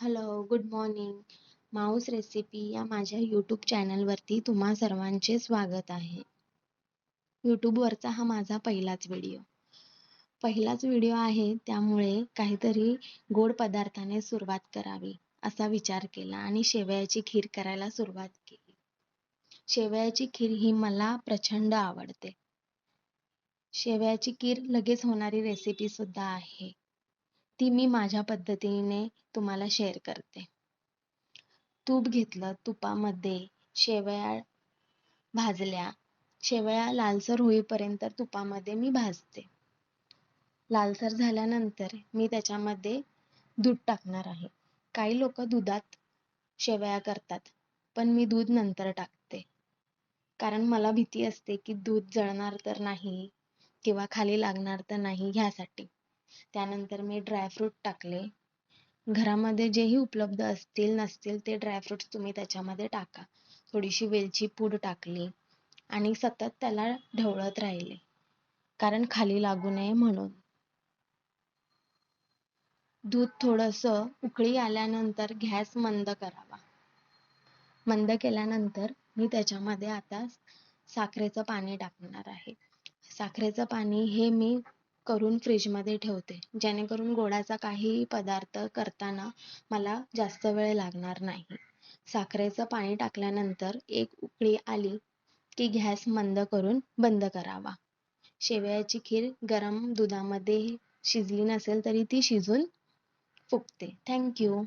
Hello, good morning. Mouse recipe या माझ्या YouTube चॅनलवरती तुम्हा सर्वांचे स्वागत आहे. यूट्यूबवरचा हा माझा पहिलाच व्हिडिओ आहे, त्यामुळे काहीतरी गोड पदार्थाने सुरुवात करावी असा विचार केला आणि शेवयाची खीर करायला सुरुवात केली. शेवयाची खीर ही मला प्रचंड आवडते. शेवयाची खीर लगेच होणारी रेसिपी सुद्धा आहे. ती मी माझ्या पद्धतीने तुम्हाला शेअर करते. तूप घेतलं, तुपामध्ये शेवया भाजल्या. शेवया लालसर होईपर्यंत तुपामध्ये मी भाजते. लालसर झाल्यानंतर मी त्याच्यामध्ये दूध टाकणार आहे. काही लोक दुधात शेवया करतात, पण मी दूध नंतर टाकते. कारण मला भीती असते की दूध जळणार तर नाही किंवा खाली लागणार तर नाही ह्यासाठी. त्यानंतर मी ड्रायफ्रूट टाकले. घरामध्ये जेही उपलब्ध असतील नसतील ते ड्रायफ्रुट्स तुम्ही त्याच्यामध्ये टाका. थोडीशी वेलची पूड टाकली आणि सतत त्याला ढवळत राहिले, कारण खाली लागू नये म्हणून. दूध थोडंसं उकळी आल्यानंतर गॅस मंद करावा. मंद केल्यानंतर मी त्याच्यामध्ये आता साखरेचं पाणी टाकणार आहे. साखरेचं पाणी हे मी करून फ्रीजमध्ये ठेवते, जेणेकरून गोडाचा काहीही पदार्थ करताना मला जास्त वेळ लागणार नाही. साखरेचं पाणी टाकल्यानंतर एक उकळी आली की गॅस मंद करून बंद करावा. शेवयाची खीर गरम दुधामध्ये शिजली नसेल तरी ती शिजून फुगते. थँक्यू.